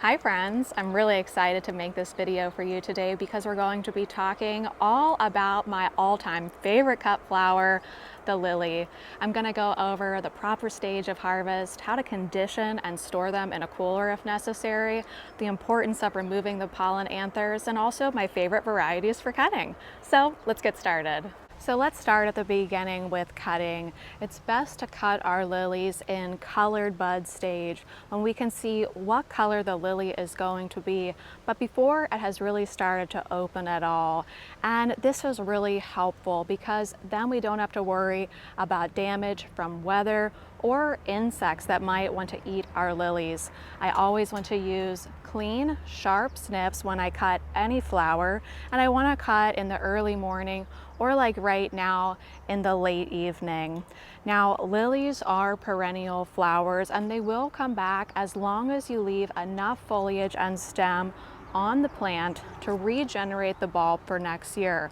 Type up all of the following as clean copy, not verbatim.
Hi friends, I'm really excited to make this video for you today because we're going to be talking all about my all-time favorite cut flower, the lily. I'm going to go over the proper stage of harvest, how to condition and store them in a cooler if necessary, the importance of removing the pollen anthers, and also my favorite varieties for cutting. So let's get started. So let's start at the beginning with cutting. It's best to cut our lilies in colored bud stage when we can see what color the lily is going to be, but before it has really started to open at all. And this is really helpful because then we don't have to worry about damage from weather or insects that might want to eat our lilies. I always want to use clean, sharp snips when I cut any flower, and I want to cut in the early morning or like right now in the late evening. Now, lilies are perennial flowers and they will come back as long as you leave enough foliage and stem on the plant to regenerate the bulb for next year.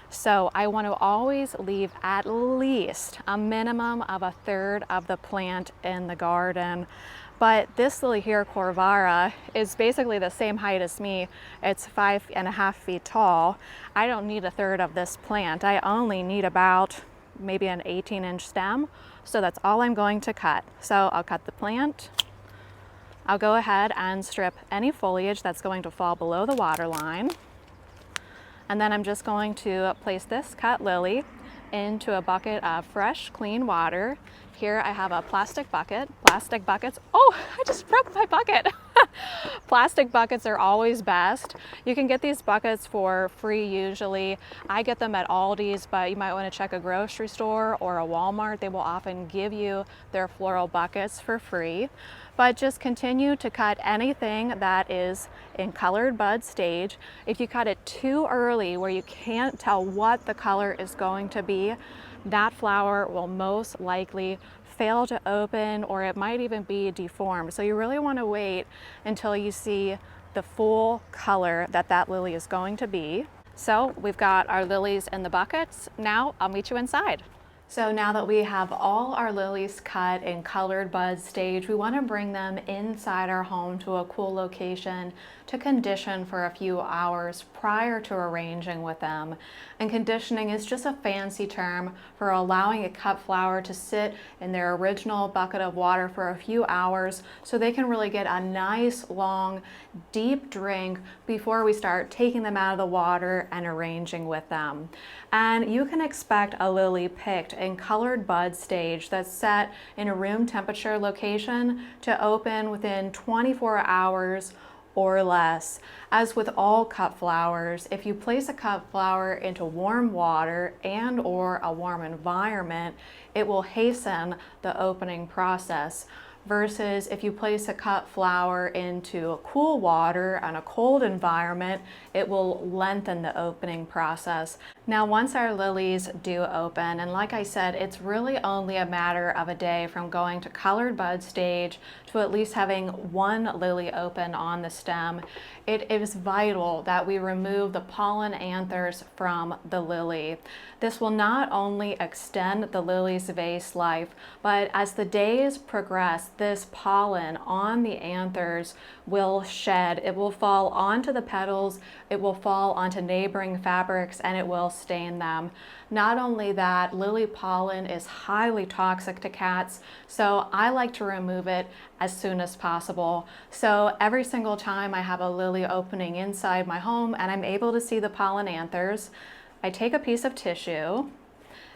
So I want to always leave at least a minimum of a third of the plant in the garden. But this lily here, Corvara, is basically the same height as me. It's 5.5 feet tall. I don't need a third of this plant. I only need about maybe an 18-inch stem. So that's all I'm going to cut. So I'll cut the plant. I'll go ahead and strip any foliage that's going to fall below the water line. And then I'm just going to place this cut lily into a bucket of fresh, clean water. Here I have a plastic bucket. Plastic buckets, oh, I just broke my bucket. Plastic buckets are always best. You can get these buckets for free usually. I get them at Aldi's, but you might want to check a grocery store or a Walmart. They will often give you their floral buckets for free. But just continue to cut anything that is in colored bud stage. If you cut it too early where you can't tell what the color is going to be, that flower will most likely fail to open, or it might even be deformed. So you really want to wait until you see the full color that that lily is going to be. So we've got our lilies in the buckets. Now I'll meet you inside. So now that we have all our lilies cut in colored bud stage, we want to bring them inside our home to a cool location to condition for a few hours prior to arranging with them. And conditioning is just a fancy term for allowing a cut flower to sit in their original bucket of water for a few hours so they can really get a nice, long, deep drink before we start taking them out of the water and arranging with them. And you can expect a lily picked in colored bud stage that's set in a room temperature location to open within 24 hours or less. As with all cut flowers, if you place a cut flower into warm water and or a warm environment, it will hasten the opening process. Versus if you place a cut flower into cool water and a cold environment, it will lengthen the opening process. Now, once our lilies do open, and like I said, it's really only a matter of a day from going to colored bud stage to at least having one lily open on the stem, it is vital that we remove the pollen anthers from the lily. This will not only extend the lily's vase life, but as the days progress, this pollen on the anthers will shed. It will fall onto the petals, it will fall onto neighboring fabrics, and it will stain them. Not only that, lily pollen is highly toxic to cats, so I like to remove it as soon as possible. So every single time I have a lily opening inside my home and I'm able to see the pollen anthers, I take a piece of tissue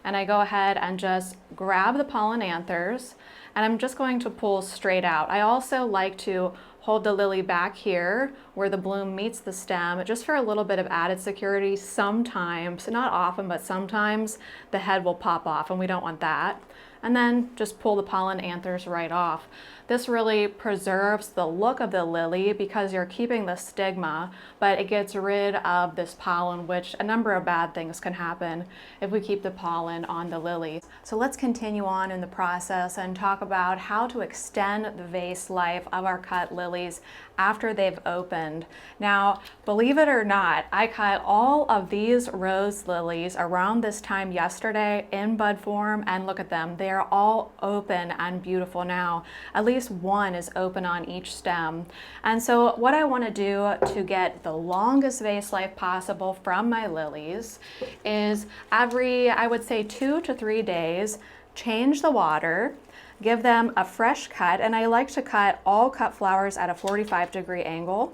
and I go ahead and just grab the pollen anthers, and I'm just going to pull straight out. I also like to hold the lily back here where the bloom meets the stem just for a little bit of added security. Sometimes, not often, but sometimes the head will pop off and we don't want that. And then just pull the pollen anthers right off. This really preserves the look of the lily because you're keeping the stigma, but it gets rid of this pollen, which a number of bad things can happen if we keep the pollen on the lily. So let's continue on in the process and talk about how to extend the vase life of our cut lilies after they've opened. Now, believe it or not, I cut all of these rose lilies around this time yesterday in bud form, and look at them. They are all open and beautiful now. At least one is open on each stem. And so what I want to do to get the longest vase life possible from my lilies is every, I would say, 2 to 3 days, change the water, give them a fresh cut, and I like to cut all cut flowers at a 45-degree angle.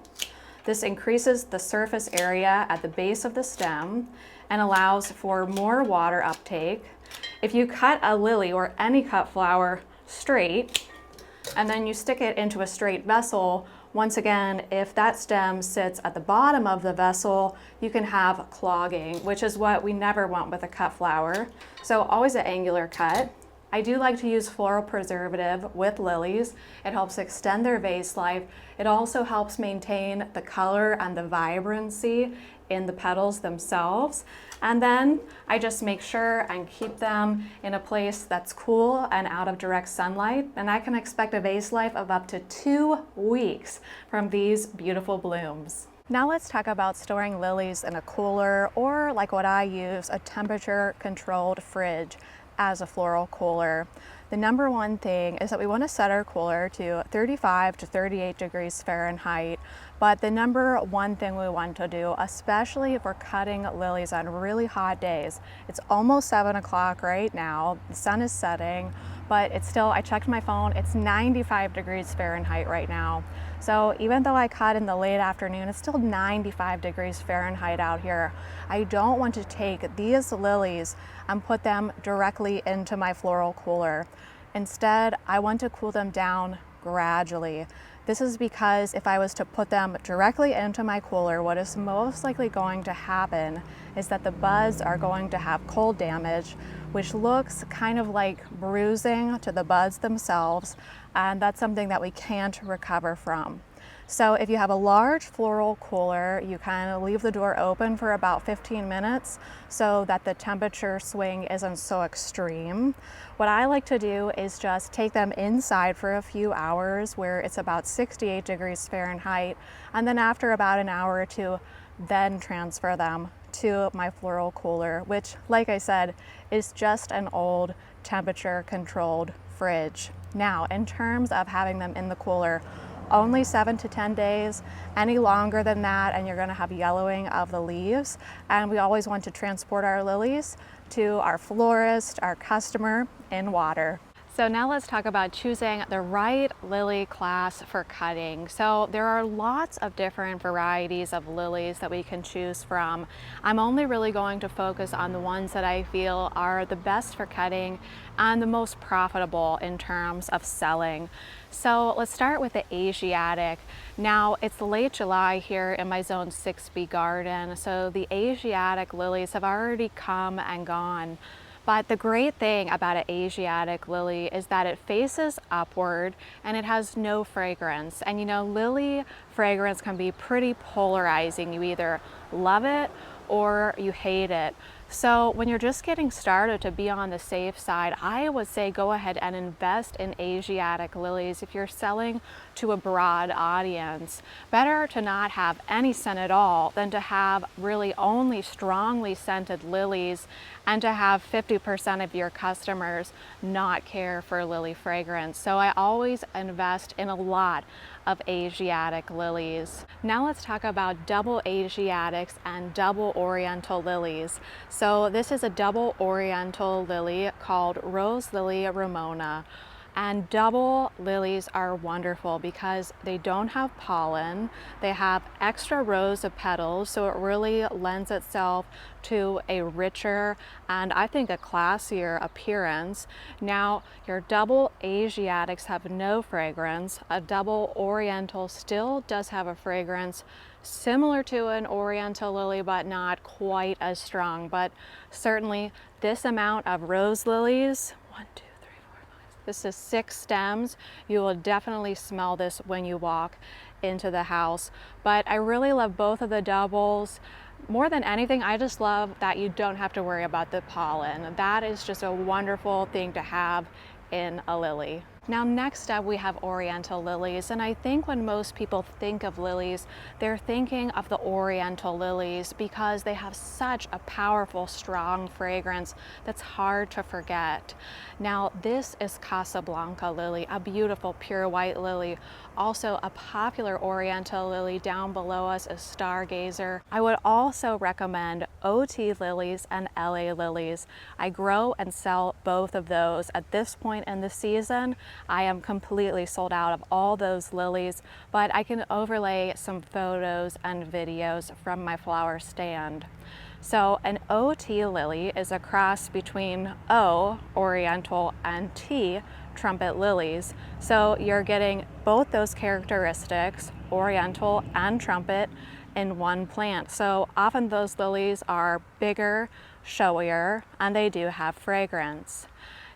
This increases the surface area at the base of the stem and allows for more water uptake. If you cut a lily or any cut flower straight, and then you stick it into a straight vessel, once again, if that stem sits at the bottom of the vessel, you can have clogging, which is what we never want with a cut flower. So always an angular cut. I do like to use floral preservative with lilies. It helps extend their vase life. It also helps maintain the color and the vibrancy in the petals themselves. And then I just make sure and keep them in a place that's cool and out of direct sunlight. And I can expect a vase life of up to 2 weeks from these beautiful blooms. Now let's talk about storing lilies in a cooler, or like what I use, a temperature controlled fridge as a floral cooler. The number one thing is that we want to set our cooler to 35 to 38 degrees Fahrenheit. But the number one thing we want to do, especially if we're cutting lilies on really hot days, it's almost 7 o'clock right now, the sun is setting, but it's still, I checked my phone, it's 95 degrees Fahrenheit right now. So even though I cut in the late afternoon, it's still 95 degrees Fahrenheit out here. I don't want to take these lilies and put them directly into my floral cooler. Instead, I want to cool them down gradually. This is because if I was to put them directly into my cooler, what is most likely going to happen is that the buds are going to have cold damage, which looks kind of like bruising to the buds themselves, and that's something that we can't recover from. So if you have a large floral cooler, you kind of leave the door open for about 15 minutes so that the temperature swing isn't so extreme. What I like to do is just take them inside for a few hours where it's about 68 degrees Fahrenheit, and then after about an hour or two, then transfer them to my floral cooler, which, like I said, is just an old temperature controlled fridge. Now, in terms of having them in the cooler, only 7 to 10 days. Any longer than that and you're going to have yellowing of the leaves. And we always want to transport our lilies to our florist, our customer, in water. So now let's talk about choosing the right lily class for cutting. So there are lots of different varieties of lilies that we can choose from. I'm only really going to focus on the ones that I feel are the best for cutting and the most profitable in terms of selling. So let's start with the Asiatic. Now it's late July here in my zone 6B garden, so the Asiatic lilies have already come and gone. But the great thing about an Asiatic lily is that it faces upward and it has no fragrance. And you know, lily fragrance can be pretty polarizing. You either love it or you hate it. So when you're just getting started, to be on the safe side, I would say go ahead and invest in Asiatic lilies if you're selling to a broad audience. Better to not have any scent at all than to have really only strongly scented lilies and to have 50% of your customers not care for lily fragrance. So I always invest in a lot of Asiatic lilies. Now let's talk about double Asiatics and double Oriental lilies. So this is a double Oriental lily called Rose Lily Ramona. And double lilies are wonderful because they don't have pollen, they have extra rows of petals, so it really lends itself to a richer and I think a classier appearance. Now, your double Asiatics have no fragrance. A double Oriental still does have a fragrance similar to an Oriental lily, but not quite as strong. But certainly this amount of rose lilies, 1, 2, this is 6 stems. You will definitely smell this when you walk into the house. But I really love both of the doubles. More than anything, I just love that you don't have to worry about the pollen. That is just a wonderful thing to have in a lily. Now next up we have Oriental lilies, and I think when most people think of lilies, they're thinking of the Oriental lilies because they have such a powerful, strong fragrance that's hard to forget. Now this is Casablanca lily, a beautiful pure white lily. Also a popular Oriental lily down below us is Stargazer. I would also recommend OT lilies and LA lilies. I grow and sell both of those. At this point in the season, I am completely sold out of all those lilies, but I can overlay some photos and videos from my flower stand. So an OT lily is a cross between O, Oriental, and T, trumpet lilies. So you're getting both those characteristics, Oriental and trumpet, in one plant. So often those lilies are bigger, showier, and they do have fragrance.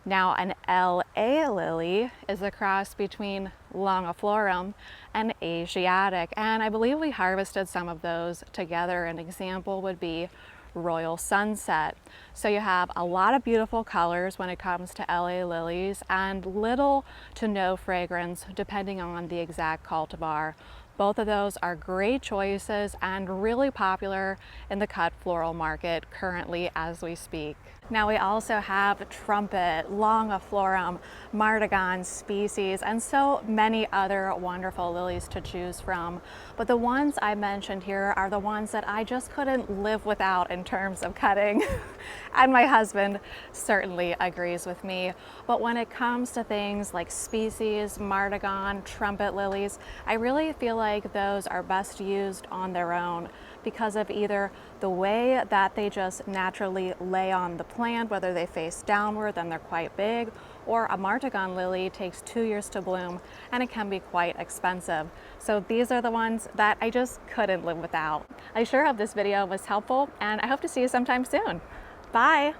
Now an LA lily is a cross between longiflorum and Asiatic, and I believe we harvested some of those together. An example would be Royal Sunset. So you have a lot of beautiful colors when it comes to LA lilies and little to no fragrance depending on the exact cultivar. Both of those are great choices and really popular in the cut floral market currently as we speak. Now we also have trumpet, longiflorum, martagon species, and so many other wonderful lilies to choose from. But the ones I mentioned here are the ones that I just couldn't live without in terms of cutting. And my husband certainly agrees with me. But when it comes to things like species, martagon, trumpet lilies, I really feel like those are best used on their own because of either the way that they just naturally lay on the plant, whether they face downward, then they're quite big, or a martagon lily takes 2 years to bloom and it can be quite expensive. So these are the ones that I just couldn't live without. I sure hope this video was helpful and I hope to see you sometime soon. Bye.